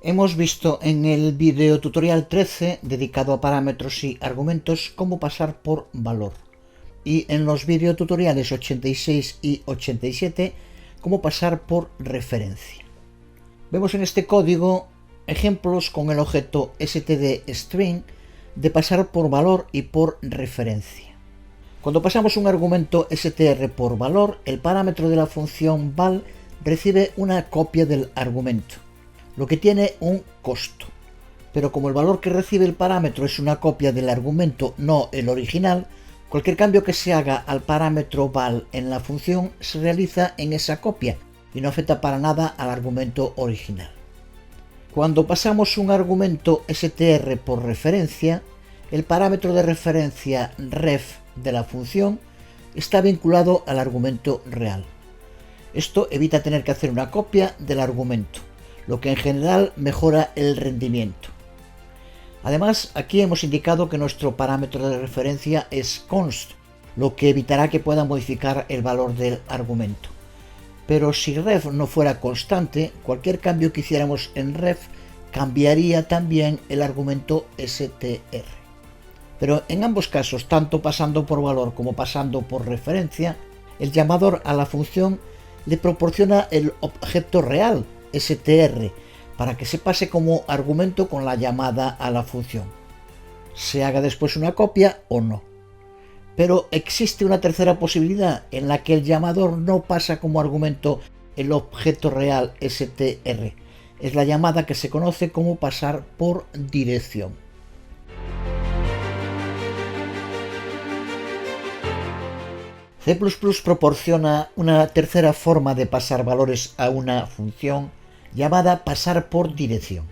Hemos visto en el video tutorial 13, dedicado a parámetros y argumentos, cómo pasar por valor. Y en los videotutoriales 86 y 87, cómo pasar por referencia. Vemos en este código ejemplos con el objeto stdString de pasar por valor y por referencia. Cuando pasamos un argumento str por valor, el parámetro de la función val recibe una copia del argumento, lo que tiene un costo. Pero como el valor que recibe el parámetro es una copia del argumento, no el original, cualquier cambio que se haga al parámetro val en la función se realiza en esa copia y no afecta para nada al argumento original. Cuando pasamos un argumento str por referencia, el parámetro de referencia ref de la función está vinculado al argumento real. Esto evita tener que hacer una copia del argumento, lo que en general mejora el rendimiento. Además, aquí hemos indicado que nuestro parámetro de referencia es const, lo que evitará que pueda modificar el valor del argumento. Pero si ref no fuera constante, cualquier cambio que hiciéramos en ref cambiaría también el argumento str. Pero en ambos casos, tanto pasando por valor como pasando por referencia, el llamador a la función le proporciona el objeto real, str, para que se pase como argumento con la llamada a la función. Se haga después una copia o no. Pero existe una tercera posibilidad en la que el llamador no pasa como argumento el objeto real str. Es la llamada que se conoce como pasar por dirección. C++ proporciona una tercera forma de pasar valores a una función llamada pasar por dirección.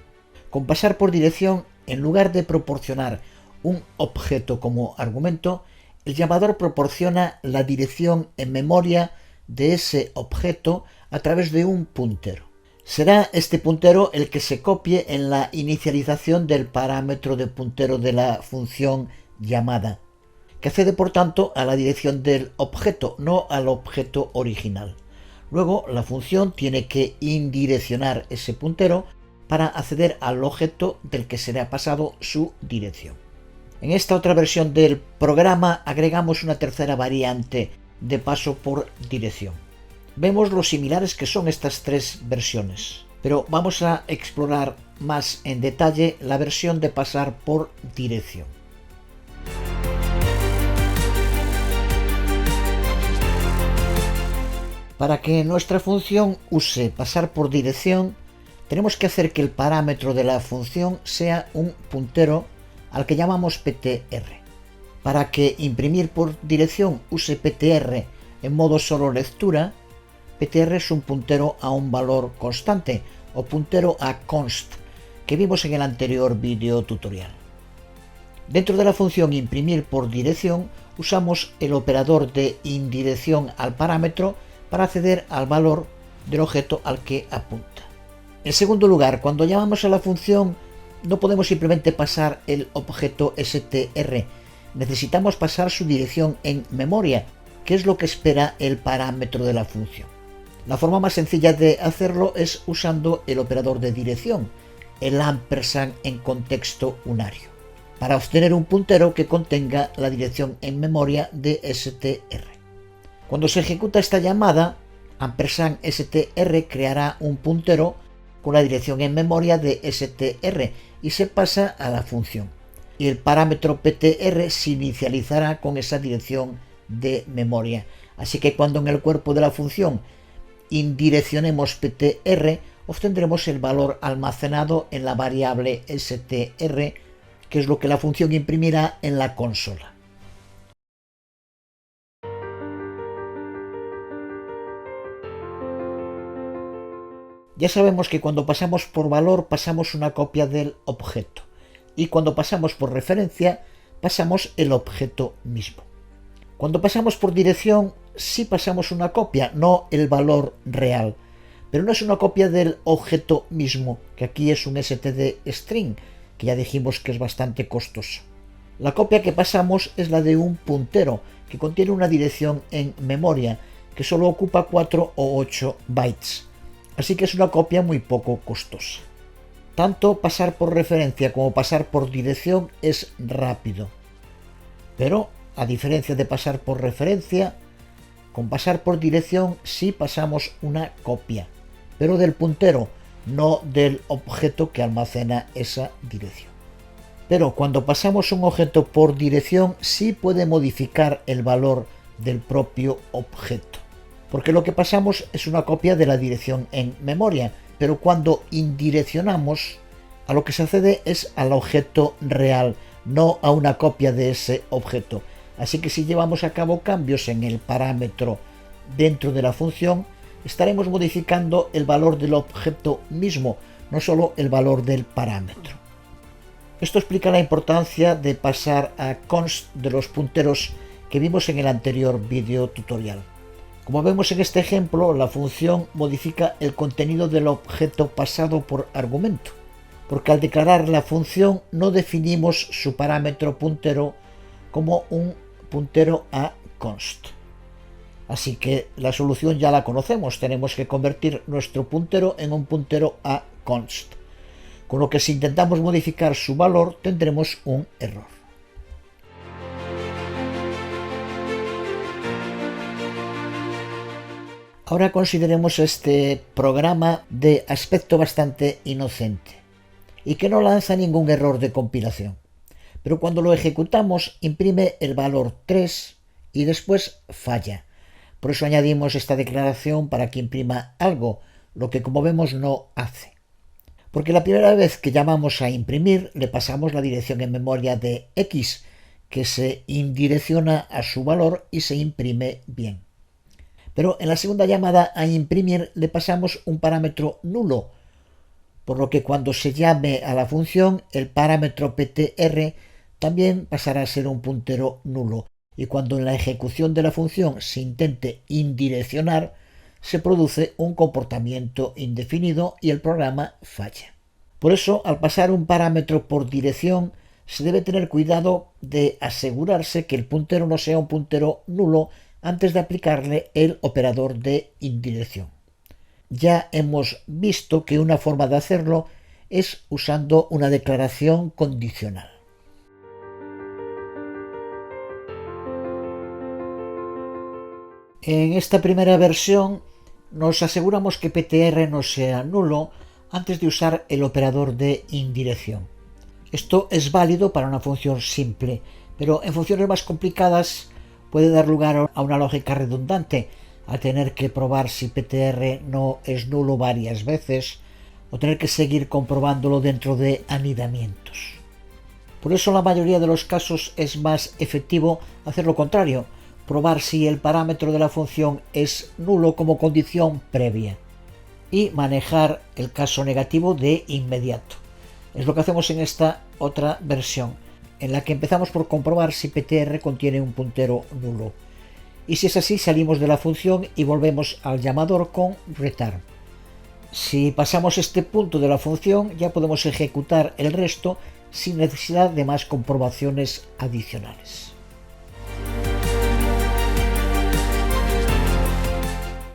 Con pasar por dirección, en lugar de proporcionar un objeto como argumento, el llamador proporciona la dirección en memoria de ese objeto a través de un puntero. Será este puntero el que se copie en la inicialización del parámetro de puntero de la función llamada, que accede por tanto a la dirección del objeto, no al objeto original. Luego la función tiene que indireccionar ese puntero para acceder al objeto del que será pasado su dirección. En esta otra versión del programa agregamos una tercera variante de paso por dirección. Vemos lo similares que son estas tres versiones, pero vamos a explorar más en detalle la versión de pasar por dirección. Para que nuestra función use pasar por dirección, tenemos que hacer que el parámetro de la función sea un puntero al que llamamos ptr. Para que imprimir por dirección use ptr en modo solo lectura, ptr es un puntero a un valor constante o puntero a const, que vimos en el anterior video tutorial. Dentro de la función imprimir por dirección usamos el operador de indirección al parámetro para acceder al valor del objeto al que apunta. En segundo lugar, cuando llamamos a la función, no podemos simplemente pasar el objeto str, necesitamos pasar su dirección en memoria, que es lo que espera el parámetro de la función. La forma más sencilla de hacerlo es usando el operador de dirección, el ampersand en contexto unario, para obtener un puntero que contenga la dirección en memoria de str. Cuando se ejecuta esta llamada, ampersand str creará un puntero con la dirección en memoria de str y se pasa a la función. Y el parámetro ptr se inicializará con esa dirección de memoria. Así que cuando en el cuerpo de la función indireccionemos ptr, obtendremos el valor almacenado en la variable str, que es lo que la función imprimirá en la consola. Ya sabemos que cuando pasamos por valor pasamos una copia del objeto y cuando pasamos por referencia pasamos el objeto mismo. Cuando pasamos por dirección sí pasamos una copia, no el valor real, pero no es una copia del objeto mismo, que aquí es un stdString, que ya dijimos que es bastante costoso. La copia que pasamos es la de un puntero que contiene una dirección en memoria que solo ocupa 4 o 8 bytes. Así que es una copia muy poco costosa. Tanto pasar por referencia como pasar por dirección es rápido. Pero, a diferencia de pasar por referencia, con pasar por dirección sí pasamos una copia, pero del puntero, no del objeto que almacena esa dirección. Pero cuando pasamos un objeto por dirección sí puede modificar el valor del propio objeto, porque lo que pasamos es una copia de la dirección en memoria, pero cuando indireccionamos, a lo que se accede es al objeto real, no a una copia de ese objeto. Así que si llevamos a cabo cambios en el parámetro dentro de la función, estaremos modificando el valor del objeto mismo, no solo el valor del parámetro. Esto explica la importancia de pasar a const de los punteros que vimos en el anterior vídeo tutorial. Como vemos en este ejemplo, la función modifica el contenido del objeto pasado por argumento, porque al declarar la función no definimos su parámetro puntero como un puntero a const. Así que la solución ya la conocemos, tenemos que convertir nuestro puntero en un puntero a const, con lo que si intentamos modificar su valor tendremos un error. Ahora consideremos este programa de aspecto bastante inocente y que no lanza ningún error de compilación, pero cuando lo ejecutamos imprime el valor 3 y después falla. Por eso añadimos esta declaración para que imprima algo, lo que como vemos no hace. Porque la primera vez que llamamos a imprimir le pasamos la dirección en memoria de x, que se indirecciona a su valor y se imprime bien. Pero en la segunda llamada a imprimir le pasamos un parámetro nulo, por lo que cuando se llame a la función el parámetro ptr también pasará a ser un puntero nulo, y cuando en la ejecución de la función se intente indireccionar se produce un comportamiento indefinido y el programa falla. Por eso, al pasar un parámetro por dirección se debe tener cuidado de asegurarse que el puntero no sea un puntero nulo antes de aplicarle el operador de indirección. Ya hemos visto que una forma de hacerlo es usando una declaración condicional. En esta primera versión nos aseguramos que ptr no sea nulo antes de usar el operador de indirección. Esto es válido para una función simple, pero en funciones más complicadas puede dar lugar a una lógica redundante, a tener que probar si ptr no es nulo varias veces o tener que seguir comprobándolo dentro de anidamientos. Por eso en la mayoría de los casos es más efectivo hacer lo contrario, probar si el parámetro de la función es nulo como condición previa y manejar el caso negativo de inmediato. Es lo que hacemos en esta otra versión, en la que empezamos por comprobar si ptr contiene un puntero nulo. Y si es así, salimos de la función y volvemos al llamador con return. Si pasamos este punto de la función, ya podemos ejecutar el resto sin necesidad de más comprobaciones adicionales.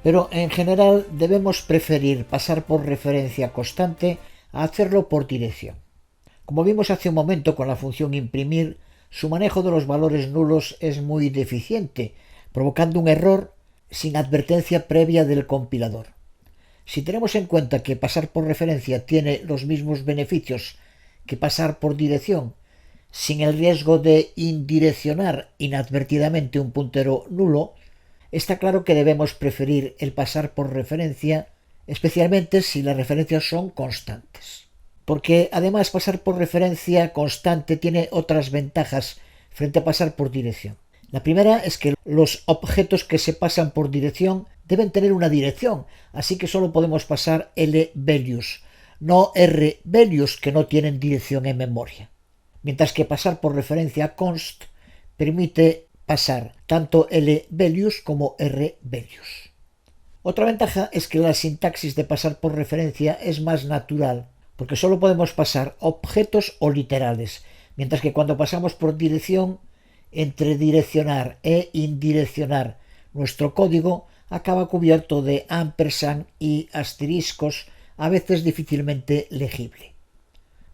Pero en general debemos preferir pasar por referencia constante a hacerlo por dirección. Como vimos hace un momento con la función imprimir, su manejo de los valores nulos es muy deficiente, provocando un error sin advertencia previa del compilador. Si tenemos en cuenta que pasar por referencia tiene los mismos beneficios que pasar por dirección, sin el riesgo de indireccionar inadvertidamente un puntero nulo, está claro que debemos preferir el pasar por referencia, especialmente si las referencias son constantes. Porque además pasar por referencia constante tiene otras ventajas frente a pasar por dirección. La primera es que los objetos que se pasan por dirección deben tener una dirección, así que solo podemos pasar L-values, no R-values que no tienen dirección en memoria. Mientras que pasar por referencia const permite pasar tanto L-values como R-values. Otra ventaja es que la sintaxis de pasar por referencia es más natural, porque solo podemos pasar objetos o literales, mientras que cuando pasamos por dirección, entre direccionar e indireccionar nuestro código acaba cubierto de ampersand y asteriscos, a veces difícilmente legible.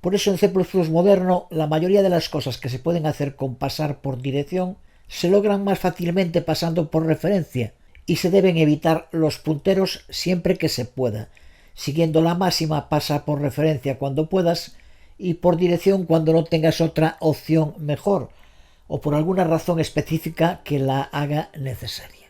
Por eso en C++ moderno la mayoría de las cosas que se pueden hacer con pasar por dirección se logran más fácilmente pasando por referencia y se deben evitar los punteros siempre que se pueda. Siguiendo la máxima, pasa por referencia cuando puedas y por dirección cuando no tengas otra opción mejor o por alguna razón específica que la haga necesaria.